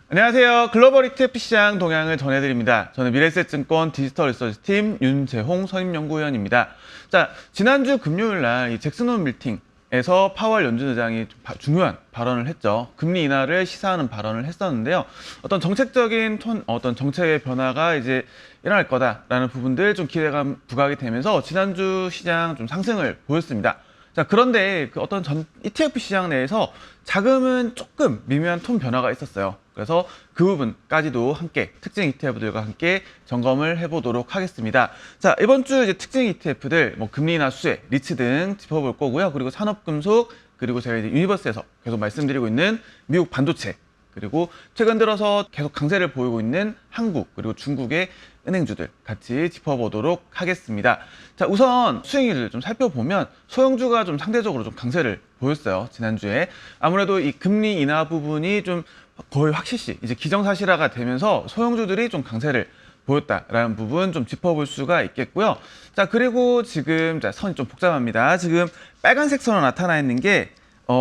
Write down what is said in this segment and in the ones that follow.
안녕하세요. 글로벌 ETF 시장 동향을 전해드립니다. 저는 미래에셋증권 디지털 리서치팀 윤재홍 선임연구위원입니다. 자, 지난주 금요일날 이 잭슨홀 미팅에서 파월 연준 의장이 중요한 발언을 했죠. 금리 인하를 시사하는 발언을 했었는데요. 어떤 정책적인 어떤 정책의 변화가 이제 일어날 거다라는 부분들 좀 기대감 부각이 되면서 지난주 시장 좀 상승을 보였습니다. 자, 그런데 그 어떤 ETF 시장 내에서 자금은 조금 미묘한 톤 변화가 있었어요. 그래서 그 부분까지도 함께 특징 ETF들과 함께 점검을 해보도록 하겠습니다. 자, 이번 주 이제 특징 ETF들 뭐 금리나 수혜, 리츠 등 짚어볼 거고요. 그리고 산업금속, 그리고 제가 이제 유니버스에서 계속 말씀드리고 있는 미국 반도체, 그리고 최근 들어서 계속 강세를 보이고 있는 한국, 그리고 중국의 은행주들 같이 짚어보도록 하겠습니다. 자, 우선 수익률을 좀 살펴보면 소형주가 좀 상대적으로 좀 강세를 보였어요. 지난주에 아무래도 이 금리 인하 부분이 좀 거의 확실시 이제 기정사실화가 되면서 소형주들이 좀 강세를 보였다라는 부분 좀 짚어볼 수가 있겠고요. 자, 그리고 지금 선이 좀 복잡합니다. 지금 빨간색 선으로 나타나 있는 게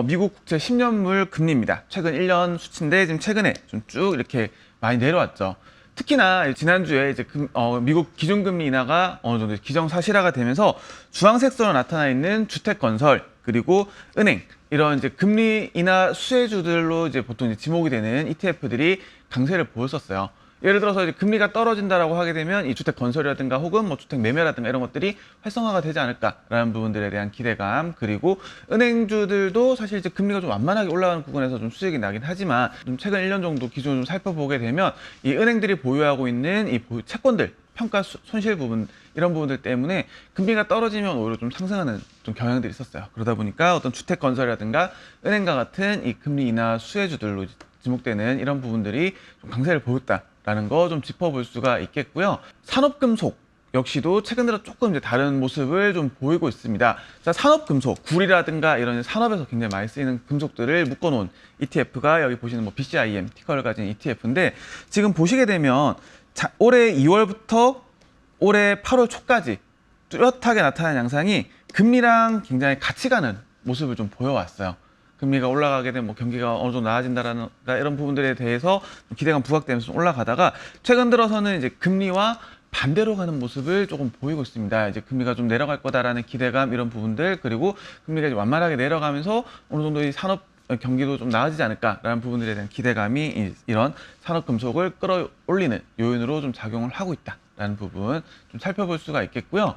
미국 국채 10년물 금리입니다. 최근 1년 수치인데 지금 최근에 좀 쭉 이렇게 많이 내려왔죠. 특히나 지난주에 이제 미국 기준금리 인하가 어느 정도 기정사실화가 되면서 주황색 선으로 나타나 있는 주택건설, 그리고 은행, 이런 이제 금리 인하 수혜주들로 이제 보통 이제 지목이 되는 ETF들이 강세를 보였었어요. 예를 들어서 이제 금리가 떨어진다라고 하게 되면 이 주택 건설이라든가 혹은 뭐 주택 매매라든가 이런 것들이 활성화가 되지 않을까라는 부분들에 대한 기대감, 그리고 은행주들도 사실 이제 금리가 좀 완만하게 올라가는 구간에서 좀 수익이 나긴 하지만 좀 최근 1년 정도 기준을 좀 살펴보게 되면 이 은행들이 보유하고 있는 이 채권들 평가 손실 부분, 이런 부분들 때문에 금리가 떨어지면 오히려 좀 상승하는 좀 경향들이 있었어요. 그러다 보니까 어떤 주택 건설이라든가 은행과 같은 이 금리 인하 수혜주들로 지목되는 이런 부분들이 좀 강세를 보였다라는 거 좀 짚어볼 수가 있겠고요. 산업금속 역시도 최근 들어 조금 이제 다른 모습을 좀 보이고 있습니다. 자, 산업금속, 구리라든가 이런 산업에서 굉장히 많이 쓰이는 금속들을 묶어놓은 ETF가 여기 보시는 뭐 BCIM 티커를 가진 ETF인데, 지금 보시게 되면 올해 2월부터 올해 8월 초까지 뚜렷하게 나타난 양상이 금리랑 굉장히 같이 가는 모습을 좀 보여왔어요. 금리가 올라가게 되면 뭐 경기가 어느 정도 나아진다라는 이런 부분들에 대해서 기대감 부각되면서 좀 올라가다가 최근 들어서는 이제 금리와 반대로 가는 모습을 조금 보이고 있습니다. 이제 금리가 좀 내려갈 거다라는 기대감, 이런 부분들, 그리고 금리가 이제 완만하게 내려가면서 어느 정도 이 산업 경기도 좀 나아지지 않을까라는 부분들에 대한 기대감이 이런 산업금속을 끌어올리는 요인으로 좀 작용을 하고 있다라는 부분 좀 살펴볼 수가 있겠고요.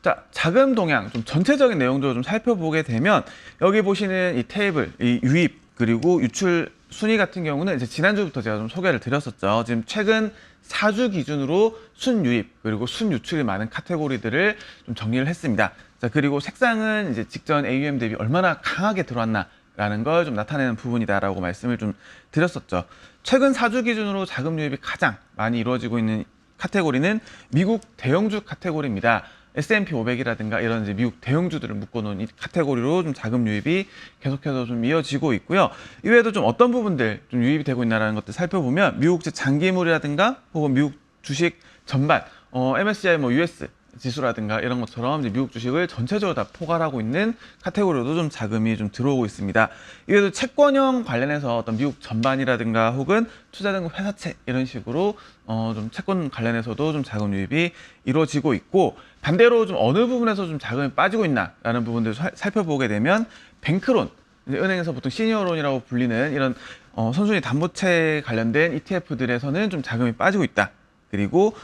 자, 자금 동향 좀 전체적인 내용도 좀 살펴보게 되면 여기 보시는 이 테이블, 이 유입 그리고 유출 순위 같은 경우는 이제 지난주부터 제가 좀 소개를 드렸었죠. 지금 최근 4주 기준으로 순유입 그리고 순유출이 많은 카테고리들을 좀 정리를 했습니다. 자, 그리고 색상은 이제 직전 AUM 대비 얼마나 강하게 들어왔나라는 걸 좀 나타내는 부분이다라고 말씀을 좀 드렸었죠. 최근 4주 기준으로 자금 유입이 가장 많이 이루어지고 있는 카테고리는 미국 대형주 카테고리입니다. S&P 500이라든가 이런 이제 미국 대형주들을 묶어놓은 이 카테고리로 좀 자금 유입이 계속해서 좀 이어지고 있고요. 이외에도 좀 어떤 부분들 좀 유입이 되고 있나라는 것들 살펴보면 미국제 장기물이라든가 혹은 미국 주식 전반, MSCI 뭐 US 지수라든가 이런 것처럼 이제 미국 주식을 전체적으로 다 포괄하고 있는 카테고리로도 좀 자금이 좀 들어오고 있습니다. 이외에도 채권형 관련해서 어떤 미국 전반이라든가 혹은 투자등급 회사채 이런 식으로 좀 채권 관련해서도 좀 자금 유입이 이루어지고 있고, 반대로 좀 어느 부분에서 좀 자금이 빠지고 있나라는 부분들을 살펴보게 되면 뱅크론, 이제 은행에서 보통 시니어론이라고 불리는 이런 선순위 담보채 관련된 ETF들에서는 좀 자금이 빠지고 있다. 그리고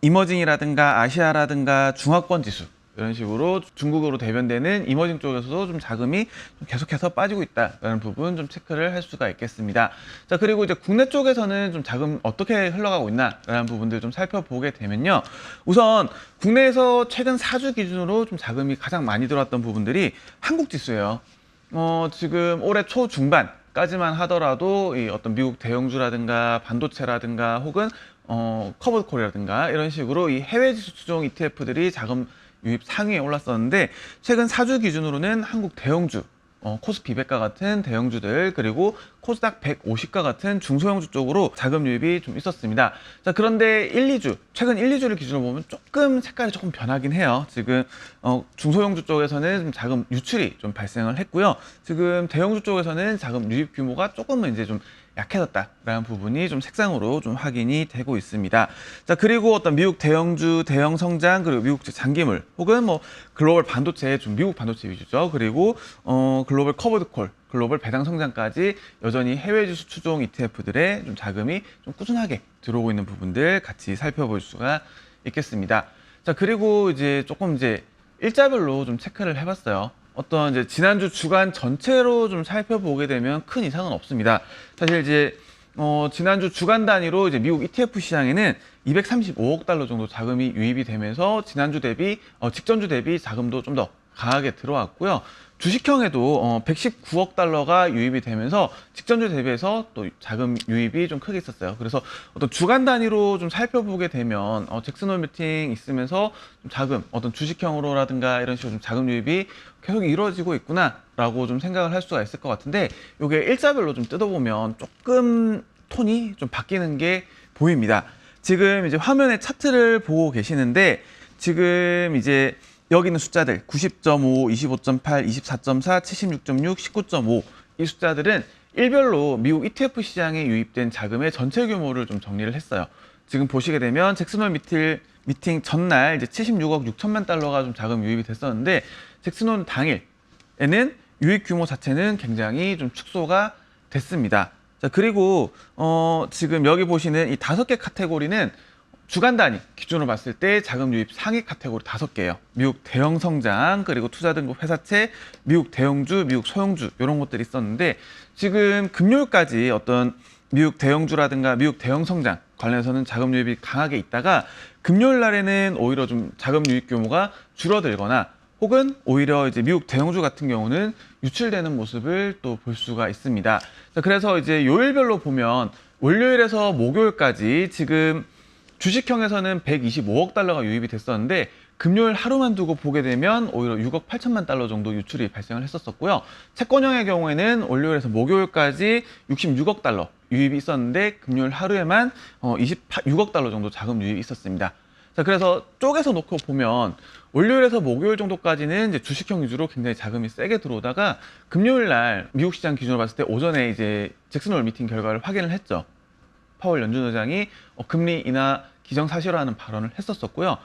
이머징이라든가 아시아라든가 중화권 지수 이런 식으로 중국으로 대변되는 이머징 쪽에서도 좀 자금이 좀 계속해서 빠지고 있다라는 부분 좀 체크를 할 수가 있겠습니다. 자, 그리고 이제 국내 쪽에서는 좀 자금 어떻게 흘러가고 있나라는 부분들 좀 살펴보게 되면요. 우선 국내에서 최근 4주 기준으로 좀 자금이 가장 많이 들어왔던 부분들이 한국 지수예요. 지금 올해 초 중반까지만 하더라도 이 어떤 미국 대형주라든가 반도체라든가 혹은 커버콜이라든가 이런 식으로 이 해외 지수 추종 ETF들이 자금 유입 상위에 올랐었는데, 최근 4주 기준으로는 한국 대형주 코스피 200과 같은 대형주들, 그리고 코스닥 150과 같은 중소형주 쪽으로 자금 유입이 좀 있었습니다. 자, 그런데 1, 2주, 최근 1, 2주를 기준으로 보면 조금 색깔이 조금 변하긴 해요. 지금 중소형주 쪽에서는 좀 자금 유출이 좀 발생을 했고요. 지금 대형주 쪽에서는 자금 유입 규모가 조금은 이제 좀 약해졌다라는 부분이 좀 색상으로 좀 확인이 되고 있습니다. 자, 그리고 어떤 미국 대형주 대형 성장, 그리고 미국 장기물, 혹은 뭐 글로벌 반도체, 좀 미국 반도체 위주죠. 그리고 글로벌 커버드 콜, 글로벌 배당 성장까지 여전히 해외 지수 추종 ETF들의 좀 자금이 좀 꾸준하게 들어오고 있는 부분들 같이 살펴볼 수가 있겠습니다. 자, 그리고 이제 조금 이제 일자별로 좀 체크를 해봤어요. 어떤 이제 지난주 주간 전체로 좀 살펴보게 되면 큰 이상은 없습니다. 사실 이제 지난주 주간 단위로 이제 미국 ETF 시장에는 235억 달러 정도 자금이 유입이 되면서 지난주 대비 직전주 대비 자금도 좀 더 강하게 들어왔고요. 주식형에도 119억 달러가 유입이 되면서 직전주 대비해서 또 자금 유입이 좀 크게 있었어요. 그래서 어떤 주간 단위로 좀 살펴보게 되면 잭슨홀 미팅 있으면서 좀 자금, 어떤 주식형으로라든가 이런 식으로 좀 자금 유입이 계속 이루어지고 있구나라고 좀 생각을 할 수가 있을 것 같은데, 이게 일자별로 좀 뜯어보면 조금 톤이 좀 바뀌는 게 보입니다. 지금 이제 화면에 차트를 보고 계시는데, 지금 이제 여기 있는 숫자들 90.5, 25.8, 24.4, 76.6, 19.5 이 숫자들은 일별로 미국 ETF 시장에 유입된 자금의 전체 규모를 좀 정리를 했어요. 지금 보시게 되면 잭슨홀 미팅 전날 이제 76억 6천만 달러가 좀 자금 유입이 됐었는데, 잭슨홀 당일에는 유입 규모 자체는 굉장히 좀 축소가 됐습니다. 자, 그리고 지금 여기 보시는 이 5개 카테고리는 주간 단위 기준으로 봤을 때 자금 유입 상위 카테고리 5개예요. 미국 대형 성장, 그리고 투자 등급 회사채, 미국 대형주, 미국 소형주 이런 것들이 있었는데, 지금 금요일까지 어떤 미국 대형주라든가 미국 대형 성장 관련해서는 자금 유입이 강하게 있다가, 금요일 날에는 오히려 좀 자금 유입 규모가 줄어들거나, 혹은 오히려 이제 미국 대형주 같은 경우는 유출되는 모습을 또 볼 수가 있습니다. 자, 그래서 이제 요일별로 보면 월요일에서 목요일까지 지금 주식형에서는 125억 달러가 유입이 됐었는데, 금요일 하루만 두고 보게 되면 오히려 6억 8천만 달러 정도 유출이 발생을 했었고요. 채권형의 경우에는 월요일에서 목요일까지 66억 달러 유입이 있었는데, 금요일 하루에만 26억 달러 정도 자금 유입이 있었습니다. 자, 그래서 쪼개서 놓고 보면 월요일에서 목요일 정도까지는 이제 주식형 위주로 굉장히 자금이 세게 들어오다가, 금요일 날 미국 시장 기준으로 봤을 때 오전에 이제 잭슨홀 미팅 결과를 확인을 했죠. 파월 연준 의장이 금리 인하 기정사실화하는 발언을 했었고요.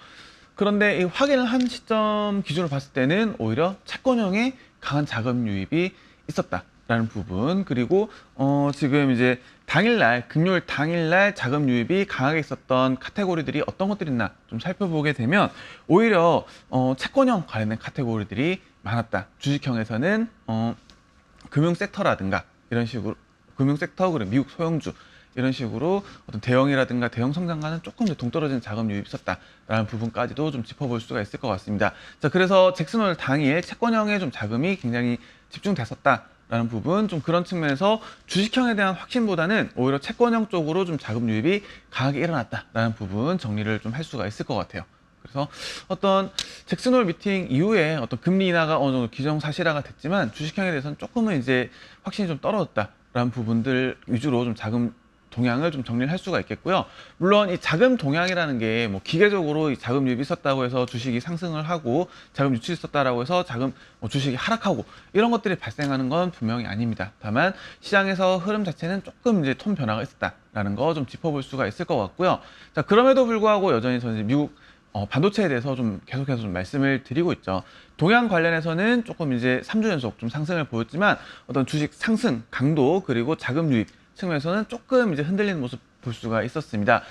그런데 이 확인을 한 시점 기준으로 봤을 때는 오히려 채권형에 강한 자금 유입이 있었다라는 부분, 그리고 지금 이제 당일날, 금요일 당일날 자금 유입이 강하게 있었던 카테고리들이 어떤 것들이 있나 좀 살펴보게 되면 오히려 채권형 관련된 카테고리들이 많았다. 주식형에서는 금융 섹터라든가 이런 식으로, 금융 섹터, 그리고 미국 소형주 이런 식으로 어떤 대형이라든가 대형 성장과는 조금 더 동떨어지는 자금 유입이 있었다라는 부분까지도 좀 짚어볼 수가 있을 것 같습니다. 자, 그래서 잭슨홀 당일 채권형에 좀 자금이 굉장히 집중됐었다라는 부분, 좀 그런 측면에서 주식형에 대한 확신보다는 오히려 채권형 쪽으로 좀 자금 유입이 강하게 일어났다라는 부분 정리를 좀 할 수가 있을 것 같아요. 그래서 어떤 잭슨홀 미팅 이후에 어떤 금리 인하가 어느 정도 기정사실화가 됐지만, 주식형에 대해서는 조금은 이제 확신이 좀 떨어졌다라는 부분들 위주로 좀 자금 동향을 좀 정리를 할 수가 있겠고요. 물론 이 자금 동향이라는 게 뭐 기계적으로 이 자금 유입이 있었다고 해서 주식이 상승을 하고, 자금 유출이 있었다라고 해서 주식이 하락하고 이런 것들이 발생하는 건 분명히 아닙니다. 다만 시장에서 흐름 자체는 조금 이제 톤 변화가 있었다라는 거 좀 짚어볼 수가 있을 것 같고요. 자, 그럼에도 불구하고 여전히 저는 미국 반도체에 대해서 좀 계속해서 좀 말씀을 드리고 있죠. 동향 관련해서는 조금 이제 3주 연속 좀 상승을 보였지만, 어떤 주식 상승 강도, 그리고 자금 유입 측면에서는 조금 이제 흔들리는 모습 볼 수가 있었습니다.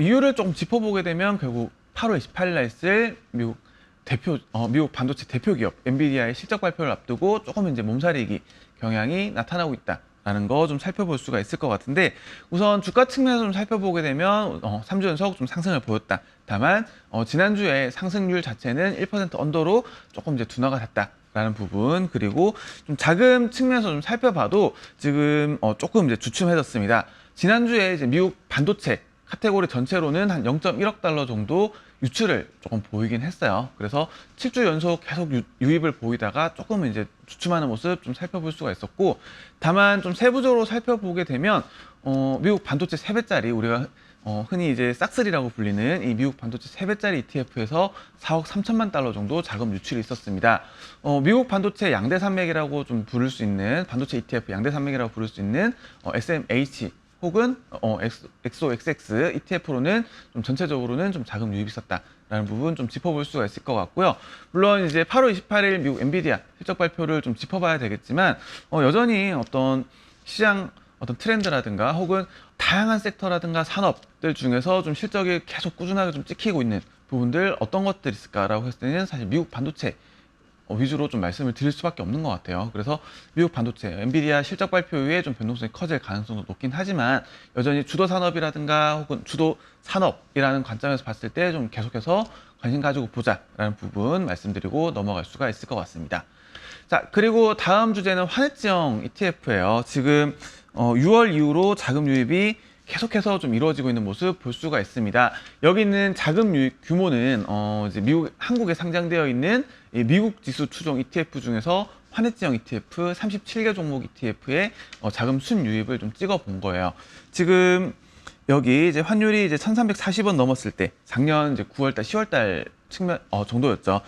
이유를 조금 짚어보게 되면 결국 8월 28일 날 있을 미국 반도체 대표 기업 엔비디아의 실적 발표를 앞두고 조금 이제 몸살이기 경향이 나타나고 있다라는 거 좀 살펴볼 수가 있을 것 같은데, 우선 주가 측면에서 좀 살펴보게 되면 3주 연속 좀 상승을 보였다. 다만 지난주에 상승률 자체는 1% 언더로 조금 이제 둔화가 됐다. 라는 부분, 그리고 좀 자금 측면에서 좀 살펴봐도 지금 조금 이제 주춤해졌습니다. 지난주에 이제 미국 반도체 카테고리 전체로는 한 0.1억 달러 정도 유출을 조금 보이긴 했어요. 그래서 7주 연속 계속 유입을 보이다가 조금은 이제 주춤하는 모습 좀 살펴볼 수가 있었고, 다만 좀 세부적으로 살펴보게 되면 미국 반도체 3배짜리, 우리가 흔히 이제 싹쓸이라고 불리는 이 미국 반도체 3배짜리 ETF에서 4억 3천만 달러 정도 자금 유출이 있었습니다. 미국 반도체 양대 산맥이라고 좀 부를 수 있는, 반도체 ETF 양대 산맥이라고 부를 수 있는 SMH 혹은 XOXX ETF로는 좀 전체적으로는 좀 자금 유입이 있었다라는 부분 좀 짚어볼 수가 있을 것 같고요. 물론 이제 8월 28일 미국 엔비디아 실적 발표를 좀 짚어봐야 되겠지만, 여전히 어떤 시장 어떤 트렌드라든가 혹은 다양한 섹터라든가 산업들 중에서 좀 실적이 계속 꾸준하게 좀 찍히고 있는 부분들 어떤 것들이 있을까라고 했을 때는 사실 미국 반도체 위주로 좀 말씀을 드릴 수밖에 없는 것 같아요. 그래서 미국 반도체, 엔비디아 실적 발표 이후에 좀 변동성이 커질 가능성도 높긴 하지만, 여전히 주도 산업이라든가 혹은 주도 산업이라는 관점에서 봤을 때 좀 계속해서 관심 가지고 보자라는 부분 말씀드리고 넘어갈 수가 있을 것 같습니다. 자, 그리고 다음 주제는 환해지형 ETF예요. 지금 6월 이후로 자금 유입이 계속해서 좀 이루어지고 있는 모습 볼 수가 있습니다. 여기 있는 자금 유입 규모는 이제 한국에 상장되어 있는 이 미국 지수 추종 ETF 중에서 환해지형 ETF 37개 종목 ETF의 자금 순유입을 좀 찍어 본 거예요. 지금 여기 이제 환율이 이제 1,340원 넘었을 때, 작년 이제 9월달, 10월달 측면 정도였죠.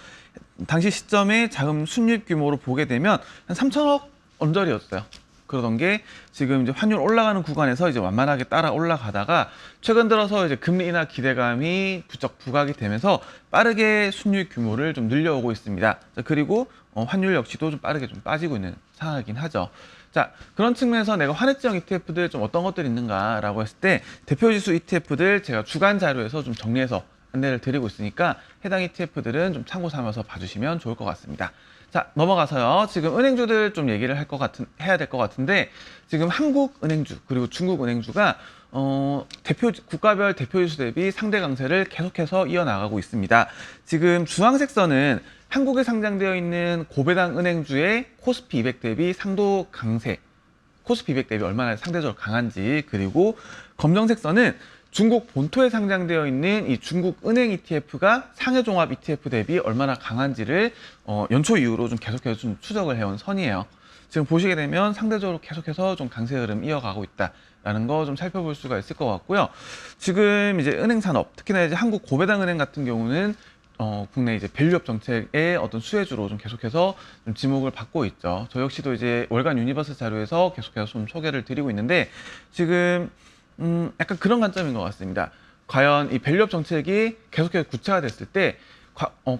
당시 시점에 자금 순유입 규모로 보게 되면 한 3천억 언저리였어요. 그러던 게 지금 이제 환율 올라가는 구간에서 이제 완만하게 따라 올라가다가 최근 들어서 이제 금리 인하 기대감이 부쩍 부각이 되면서 빠르게 순유입 규모를 좀 늘려오고 있습니다. 자, 그리고 환율 역시도 좀 빠르게 좀 빠지고 있는 상황이긴 하죠. 자, 그런 측면에서 내가 환해지형 ETF들 좀 어떤 것들이 있는가라고 했을 때, 대표지수 ETF들 제가 주간 자료에서 좀 정리해서 안내를 드리고 있으니까 해당 ETF들은 좀 참고 삼아서 봐주시면 좋을 것 같습니다. 자, 넘어가서요. 지금 은행주들 좀 얘기를 해야 될 것 같은데, 지금 한국은행주 그리고 중국은행주가 국가별 대표지수 대비 상대 강세를 계속해서 이어나가고 있습니다. 지금 주황색 선은 한국에 상장되어 있는 고배당 은행주의 코스피 200 대비 상도 강세, 코스피 200 대비 얼마나 상대적으로 강한지, 그리고 검정색 선은 중국 본토에 상장되어 있는 이 중국 은행 ETF가 상해 종합 ETF 대비 얼마나 강한지를 연초 이후로 좀 계속해서 좀 추적을 해온 선이에요. 지금 보시게 되면 상대적으로 계속해서 좀 강세 흐름 이어가고 있다라는 거 좀 살펴볼 수가 있을 것 같고요. 지금 이제 은행 산업, 특히나 이제 한국 고배당 은행 같은 경우는 국내 이제 밸류업 정책의 어떤 수혜주로 좀 계속해서 좀 지목을 받고 있죠. 저 역시도 이제 월간 유니버스 자료에서 계속해서 좀 소개를 드리고 있는데, 지금 약간 그런 관점인 것 같습니다. 과연 이 밸류업 정책이 계속해서 구체화됐을 때,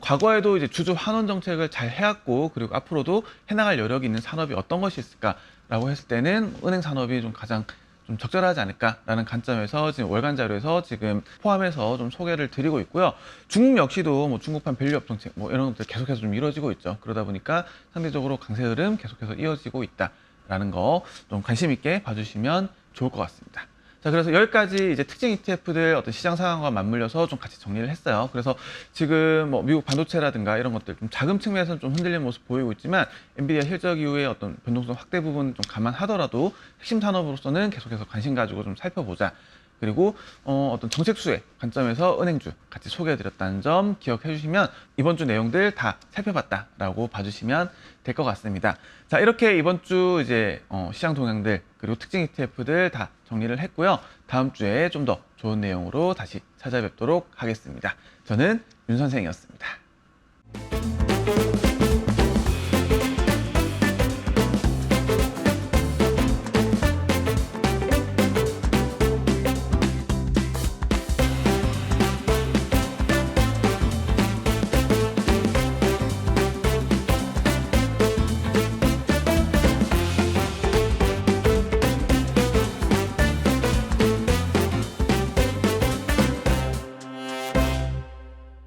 과거에도 이제 주주 환원 정책을 잘 해왔고, 그리고 앞으로도 해나갈 여력이 있는 산업이 어떤 것이 있을까라고 했을 때는 은행 산업이 좀 가장 좀 적절하지 않을까라는 관점에서 지금 월간 자료에서 지금 포함해서 좀 소개를 드리고 있고요. 중국 역시도 뭐 중국판 밸류업 정책 뭐 이런 것들 계속해서 좀 이루어지고 있죠. 그러다 보니까 상대적으로 강세 흐름 계속해서 이어지고 있다라는 거 좀 관심 있게 봐주시면 좋을 것 같습니다. 자, 그래서 여기까지 이제 특징 ETF들 어떤 시장 상황과 맞물려서 좀 같이 정리를 했어요. 그래서 지금 뭐 미국 반도체라든가 이런 것들 좀 자금 측면에서는 좀 흔들리는 모습 보이고 있지만, 엔비디아 실적 이후에 어떤 변동성 확대 부분 좀 감안하더라도 핵심 산업으로서는 계속해서 관심 가지고 좀 살펴보자. 그리고 어떤 정책 수혜 관점에서 은행주 같이 소개해드렸다는 점 기억해 주시면 이번 주 내용들 다 살펴봤다라고 봐주시면 될 것 같습니다. 자, 이렇게 이번 주 이제 시장 동향들 그리고 특징 ETF들 다 정리를 했고요. 다음 주에 좀 더 좋은 내용으로 다시 찾아뵙도록 하겠습니다. 저는 윤 선생이었습니다.